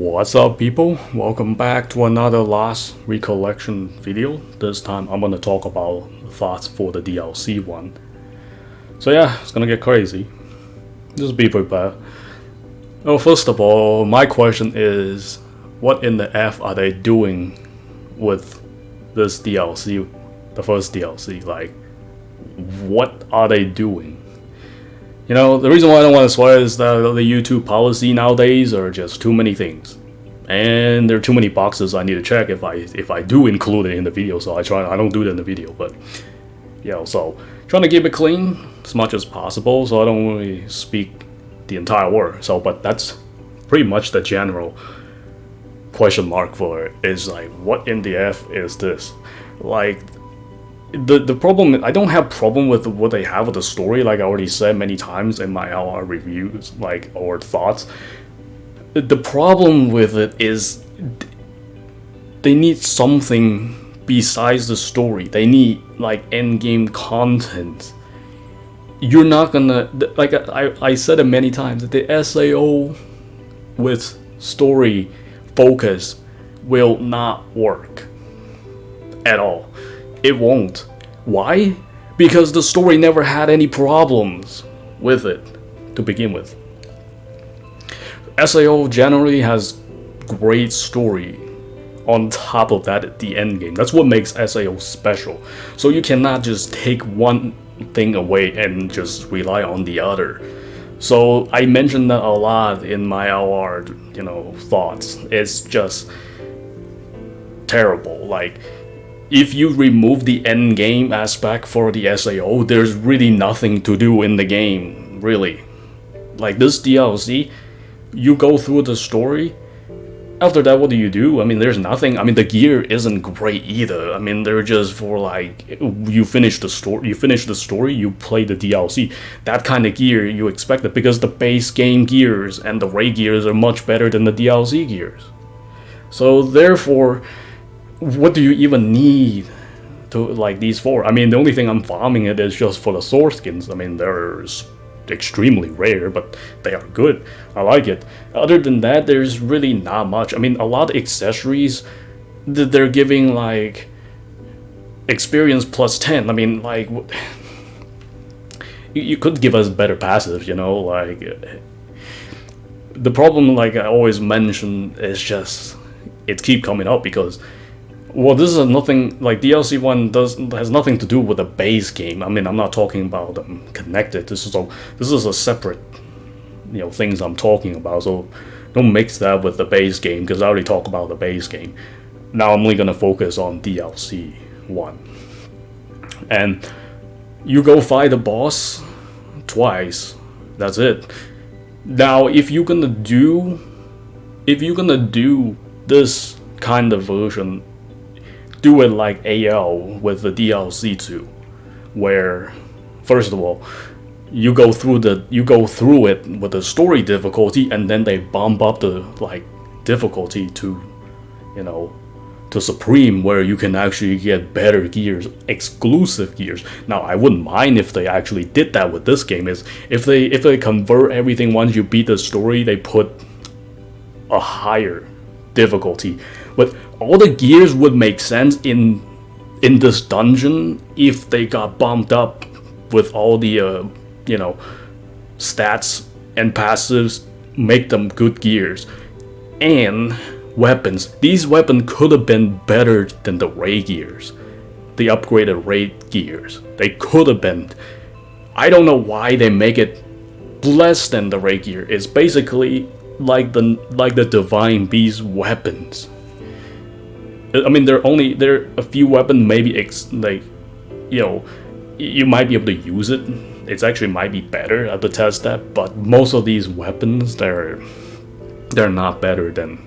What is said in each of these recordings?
What's up, people? Welcome back to another last Recollection video. This time I'm gonna talk about thoughts for the DLC one. So yeah, it's gonna get crazy. Just be prepared. Well, first of all, my question is, what in the F are they doing with this DLC, the first DLC? Like, what are they doing? You know, the reason why I don't want to swear is that the YouTube policy nowadays are just too many things, and there are too many boxes I need to check if I do include it in the video. So I don't do it in the video, but yeah. So trying to keep it clean as much as possible, so I don't really speak the entire word. So, but that's pretty much the general question mark for it. Is like, what in the F is this? Like, the problem, I don't have problem with what they have with the story, like I already said many times in my LR reviews, like, or thoughts. The problem with it is they need something besides the story. They need like endgame content. You're not gonna, like I said it many times, the SAO with story focus will not work at all. It won't. Why? Because the story never had any problems with it to begin with. SAO generally has great story. On top of that, the end game. That's what makes SAO special. So you cannot just take one thing away and just rely on the other. So I mentioned that a lot in my LR, thoughts. It's just terrible. Like, if you remove the end game aspect for the SAO, there's really nothing to do in the game, really. Like this DLC, you go through the story. After that, what do? I mean, there's nothing. I mean, the gear isn't great either. I mean, they're just for like, you finish the story, you play the DLC. That kind of gear you expect it, because the base game gears and the raid gears are much better than the DLC gears. So therefore, what do you even need to like these for? I mean, the only thing I'm farming it is just for the sword skins. I mean, they're extremely rare, but they are good. I like it. Other than that, there's really not much. I mean, a lot of accessories that they're giving, like experience plus 10. I mean, like, you could give us better passives, like. The problem, like I always mention, is just it keep coming up because, well, this is nothing, like DLC 1 has nothing to do with the base game. I mean, I'm not talking about them connected. This is a separate, things I'm talking about. So don't mix that with the base game, because I already talked about the base game. Now I'm only gonna focus on DLC 1. And you go fight the boss twice. That's it. Now, if you're gonna do this kind of version, do it like AL with the DLC 2, where first of all you go through it with the story difficulty, and then they bump up the like difficulty to to supreme, where you can actually get better gears, exclusive gears. Now I wouldn't mind if they actually did that with this game, is if they convert everything once you beat the story, they put a higher difficulty. But all the gears would make sense in this dungeon if they got bumped up with all the stats and passives, make them good gears. And weapons. These weapons could have been better than the raid gears, the upgraded raid gears. They could have been. I don't know why they make it less than the raid gear. It's basically like the divine beast weapons. I mean, there are a few weapons, maybe you might be able to use it. It's actually might be better at the test that, but most of these weapons, they're not better than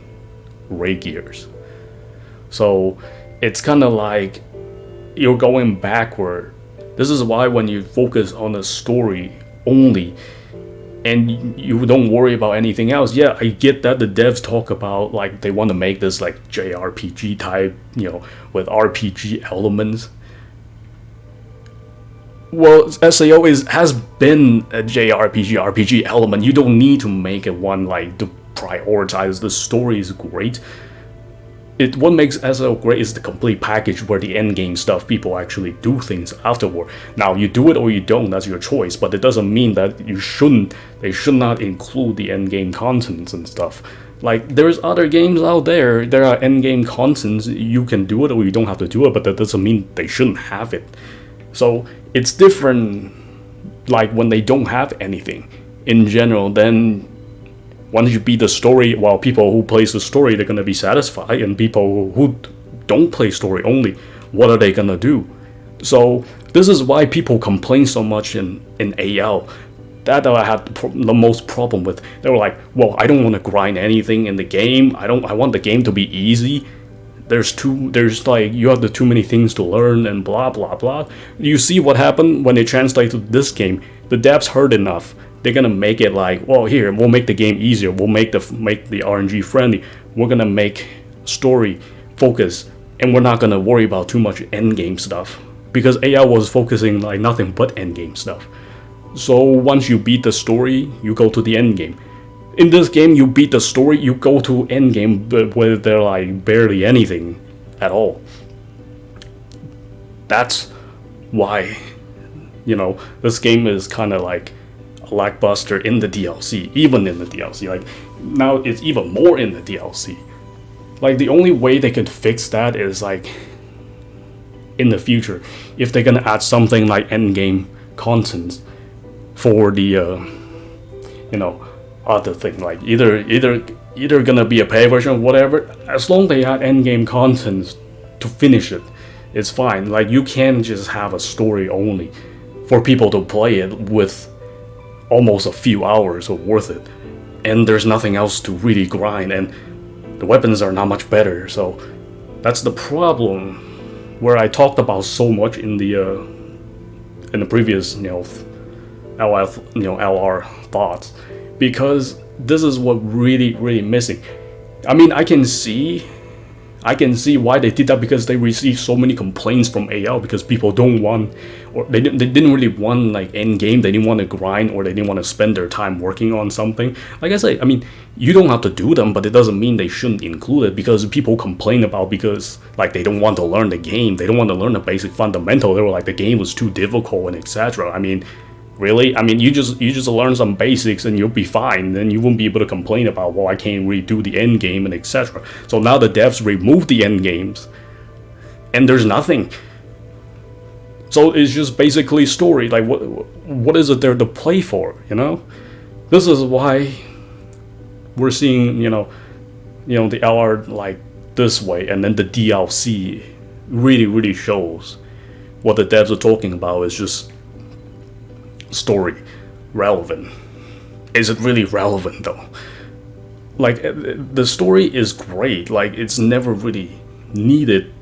raid gears. So it's kind of like you're going backward. This is why when you focus on the story only, and you don't worry about anything else. Yeah, I get that the devs talk about, like, they want to make this like JRPG type, with RPG elements. Well, SAO has been a JRPG RPG element. You don't need to make it one like prioritize. The story is great. What makes SL great is the complete package where the end game stuff, people actually do things afterward. Now you do it or you don't, that's your choice, but it doesn't mean that they should not include the end game contents and stuff. Like, there's other games out there, there are end game contents, you can do it or you don't have to do it, but that doesn't mean they shouldn't have it. So it's different, like when they don't have anything in general. Then once you beat the story, well, people who plays the story, they're gonna be satisfied, and people who don't play story only, what are they gonna do? So this is why people complain so much in AL. That I had the most problem with. They were like, well, I don't want to grind anything in the game. I want the game to be easy. There's like, you have too many things to learn and blah blah blah. You see what happened when they translate to this game. The devs heard enough. They're gonna make it like, well, here, we'll make the game easier. We'll make the RNG friendly. We're gonna make story focus, and we're not gonna worry about too much end game stuff, because AL was focusing like nothing but end game stuff. So once you beat the story, you go to the end game. In this game, you beat the story, you go to end game, but where they're like barely anything at all. That's why, this game is kind of like a lackluster in the DLC, even in the DLC. Like, now it's even more in the DLC. Like, the only way they could fix that is like in the future, if they're gonna add something like end game content for the other thing, like either gonna be a pay version or whatever. As long as they add end game content to finish it, it's fine. Like, you can't just have a story only for people to play it with almost a few hours of worth it, and there's nothing else to really grind, and the weapons are not much better. So that's the problem, where I talked about so much in the previous LR thoughts, because this is what really missing. I mean, I can see why they did that, because they received so many complaints from AL, because people don't want, or they didn't really want like end game. They didn't want to grind, or they didn't want to spend their time working on something. Like I say, I mean, you don't have to do them, but it doesn't mean they shouldn't include it, because people complain about, because like they don't want to learn the game, they don't want to learn the basic fundamental. They were like, the game was too difficult and etc. I mean, really? I mean, you just learn some basics and you'll be fine. Then you won't be able to complain about, well, I can't redo the end game and etc. So now the devs remove the end games, and there's nothing. So it's just basically story. Like, what is it there to play for? This is why we're seeing the LR like this way, and then the DLC really shows what the devs are talking about is just story relevant. Is it really relevant though? Like, the story is great. Like, it's never really needed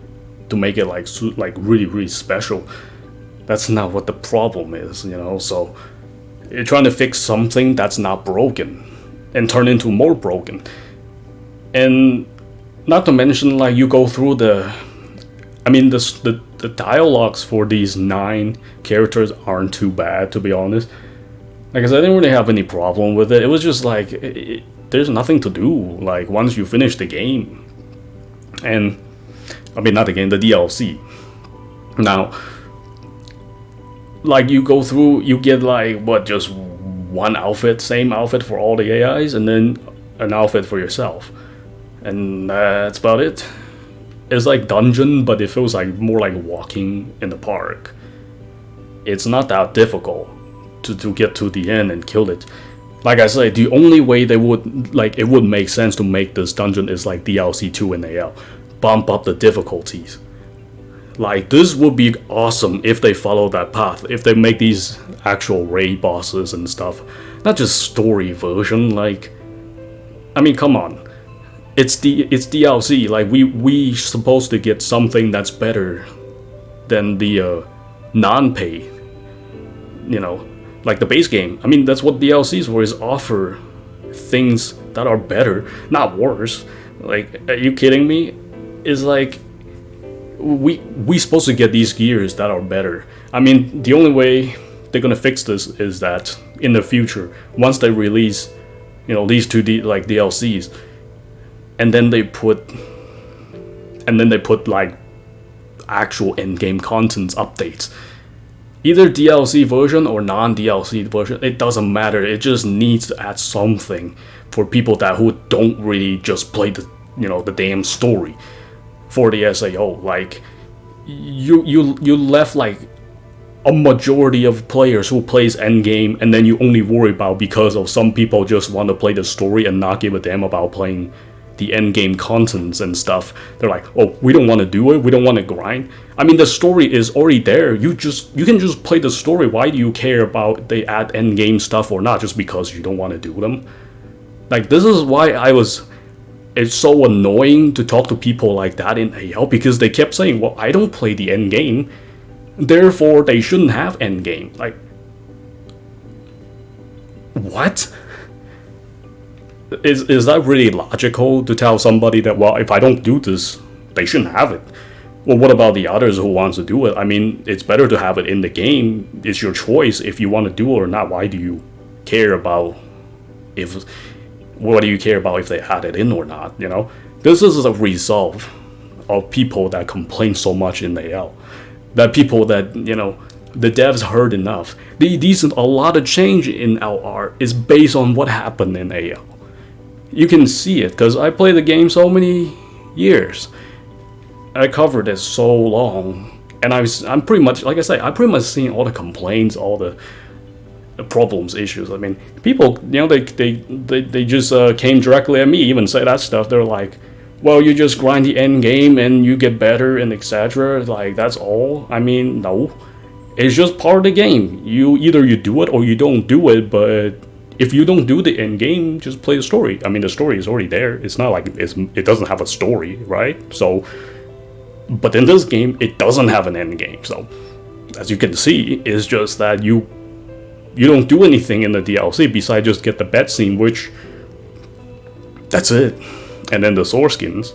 to make it like really special. That's not what the problem is, So you're trying to fix something that's not broken and turn into more broken. And not to mention, like, you go through the dialogues for these 9 characters aren't too bad, to be honest. Like I said, I didn't really have any problem with it. It was just like, there's nothing to do, like, once you finish the game. And, not the game, the DLC. Now, like, you go through, you get like, just one outfit, same outfit for all the AIs, and then an outfit for yourself. And that's about it. It's like dungeon, but it feels like more like walking in the park. It's not that difficult to get to the end and kill it. Like I said, the only way they would, like, it would make sense to make this dungeon is like DLC 2 in AL. Bump up the difficulties. Like, this would be awesome if they follow that path. If they make these actual raid bosses and stuff, not just story version. Like, come on. It's DLC. Like, we supposed to get something that's better than the non-pay. Like the base game. That's what DLCs for, is offer things that are better, not worse. Like, are you kidding me? It's like, we supposed to get these gears that are better. The only way they're gonna fix this is that in the future, once they release these two like DLCs, and then they put like actual in-game contents updates. Either DLC version or non-DLC version, it doesn't matter. It just needs to add something for people who don't really just play the damn story for the SAO. Like you left like a majority of players who plays Endgame, and then you only worry about because of some people just want to play the story and not give a damn about playing the endgame contents and stuff. They're like, oh, we don't want to do it, we don't want to grind. I mean, the story is already there. You can just play the story. Why do you care about they add endgame stuff or not just because you don't want to do them? Like, this is why it's so annoying to talk to people like that in AL, because they kept saying, well, I don't play the endgame, therefore they shouldn't have endgame. Like, what? Is that really logical to tell somebody that, well, if I don't do this, they shouldn't have it? Well, what about the others who wants to do it? I mean, it's better to have it in the game. It's your choice if you want to do it or not. Why do you care about what do you care about if they add it in or not? This is a result of people that complain so much in AL. That people that, the devs heard enough. A lot of change in LR is based on what happened in AL. You can see it, because I played the game so many years. I covered it so long, and I'm pretty much, like I say, I'm pretty much seeing all the complaints, all the problems, issues. I mean, people, they just came directly at me, even say that stuff. They're like, well, you just grind the end game and you get better and etc. Like, that's all. I mean, no, it's just part of the game. Either you do it or you don't do it, but if you don't do the end game, just play the story. I mean, the story is already there. It's not like it doesn't have a story, right? So, but in this game, it doesn't have an end game. So, as you can see, it's just that you don't do anything in the DLC besides just get the bet scene, which that's it. And then the source skins.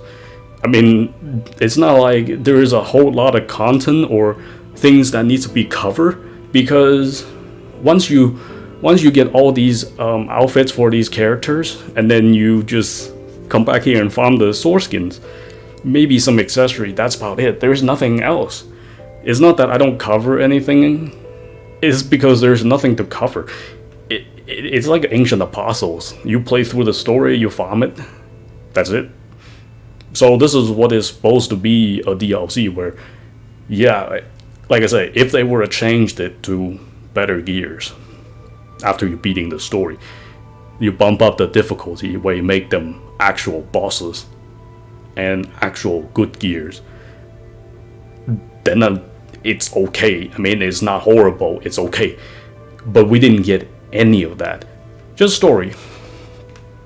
I mean, it's not like there is a whole lot of content or things that needs to be covered, because once you get all these outfits for these characters, and then you just come back here and farm the source skins, maybe some accessory, that's about it. There's nothing else. It's not that I don't cover anything, it's because there's nothing to cover. It's like Ancient Apostles. You play through the story, you farm it, that's it. So this is what is supposed to be a DLC where, yeah, like I say, if they were to change it to better gears, after you're beating the story, you bump up the difficulty where you make them actual bosses and actual good gears, then it's okay. I mean, it's not horrible, it's okay. But we didn't get any of that. Just story.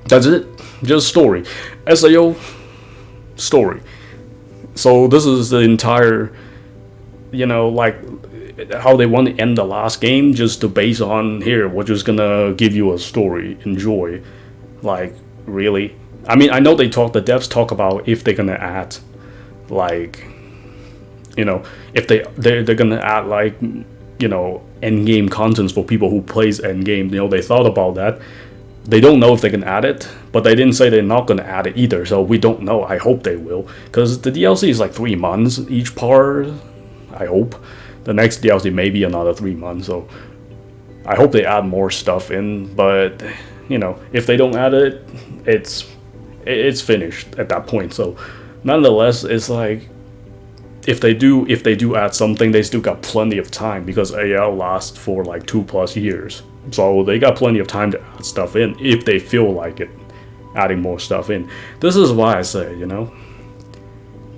That's it. Just story. SAO, story. So this is the entire, like, how they want to end the last game, just to base on, here, we're just gonna give you a story, enjoy. Like, really? I mean, I know the devs talk about if they're gonna add, like, if they're gonna add, like, end game contents for people who plays end game. They thought about that. They don't know if they can add it, but they didn't say they're not gonna add it either, so we don't know. I hope they will, because the DLC is like 3 months each part. I hope. The next DLC may be another 3 months, so I hope they add more stuff in. But if they don't add it, it's finished at that point. So nonetheless, it's like, if they do add something, they still got plenty of time, because AL lasts for like 2+ years, so they got plenty of time to add stuff in if they feel like it, adding more stuff in. This is why I say,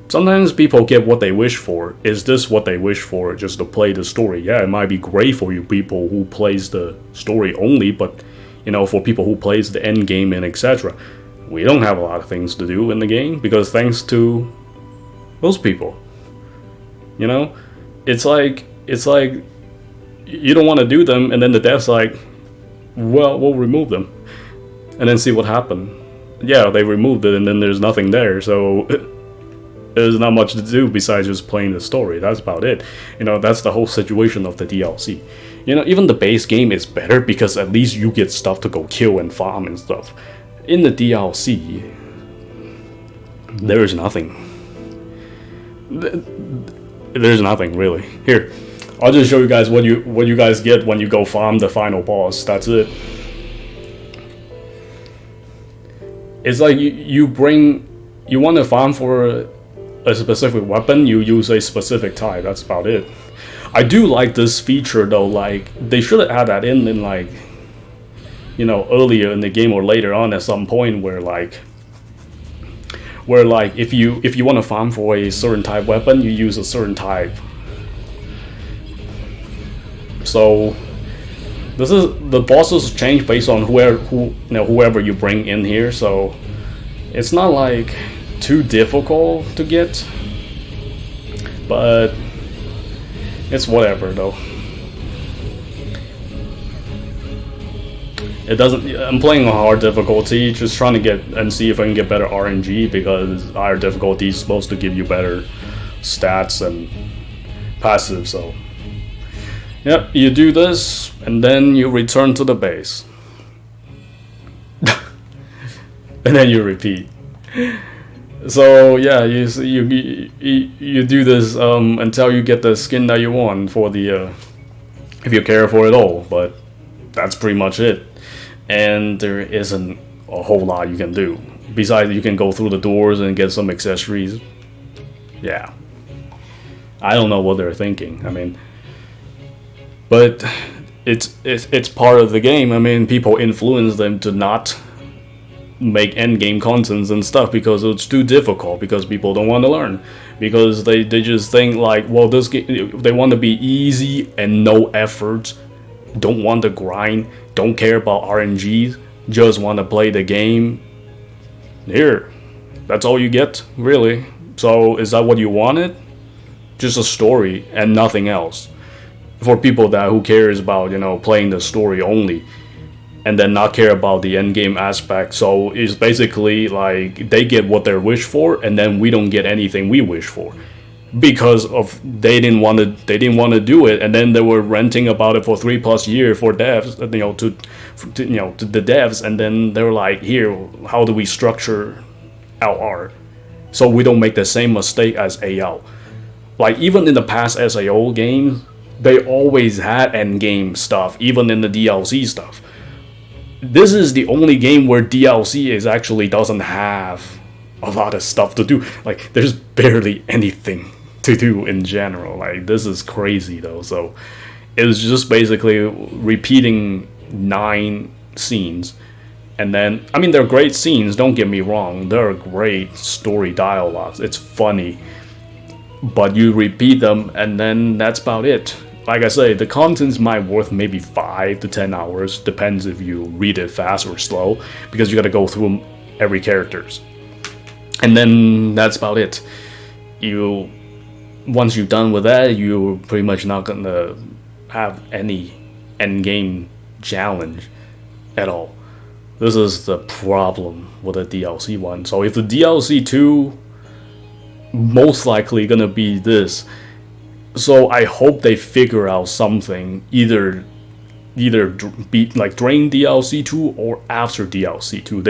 sometimes people get what they wish for. Is this what they wish for? Just to play the story? Yeah, it might be great for you people who plays the story only, but for people who plays the end game and etc., we don't have a lot of things to do in the game, because thanks to those people, it's like you don't want to do them, and then the dev's like, well, we'll remove them, and then see what happened. Yeah, they removed it, and then there's nothing there, so there's not much to do besides just playing the story. That's about it. That's the whole situation of the DLC. You know, even the base game is better because at least you get stuff to go kill and farm and stuff. In the DLC, there is nothing. There's nothing really. Here, I'll just show you guys what you guys get when you go farm the final boss. That's it. It's like you want to farm for a specific weapon, you use a specific type. That's about it. I do like this feature though. Like they should have had that in like, you know, earlier in the game or later on at some point where if you want to farm for a certain type weapon, you use a certain type. So this is the bosses change based on whoever you bring in here. So it's not like too difficult to get, but it's whatever though. It doesn't. I'm playing on hard difficulty, just trying to get and see if I can get better RNG, because higher difficulty is supposed to give you better stats and passive. So, yep, you do this and then you return to the base, and then you repeat. So yeah, you do this until you get the skin that you want for the if you care for it all. But that's pretty much it. And there isn't a whole lot you can do. Besides, you can go through the doors and get some accessories. Yeah. I don't know what they're thinking. I mean, but it's part of the game. I mean, people influence them to not make endgame contents and stuff because it's too difficult, because people don't want to learn, because they just think like, well, this game, they want to be easy and no effort, don't want to grind, don't care about RNGs, just want to play the game. Here, that's all you get, really. So is that what you wanted? Just a story and nothing else. For people who cares about, you know, playing the story only, and then not care about the end game aspect. So it's basically like they get what they wish for, and then we don't get anything we wish for, because of they didn't want to do it, and then they were ranting about it for 3+ years for devs, you know, to the devs, and then they were like, here, how do we structure our art so we don't make the same mistake as AO? Like even in the past SAO games, they always had end game stuff, even in the DLC stuff. This is the only game where DLC doesn't have a lot of stuff to do. Like there's barely anything to do in general. Like this is crazy though. So it was just basically repeating 9 scenes, and then I mean they're great scenes, don't get me wrong, they're great story dialogues, it's funny, but you repeat them and then that's about it. Like I say, the content's might worth maybe 5 to 10 hours, depends if you read it fast or slow, because you gotta go through every characters. And then that's about it. Once you're done with that, you're pretty much not gonna have any endgame challenge at all. This is the problem with the DLC one. So if the DLC 2, most likely gonna be this. So I hope they figure out something, either be like during DLC 2 or after DLC 2.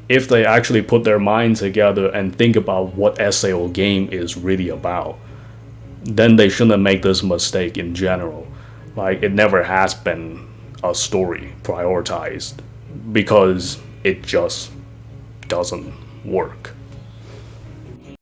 If they actually put their minds together and think about what SAO game is really about, then they shouldn't make this mistake in general. Like it never has been a story prioritized, because it just doesn't work.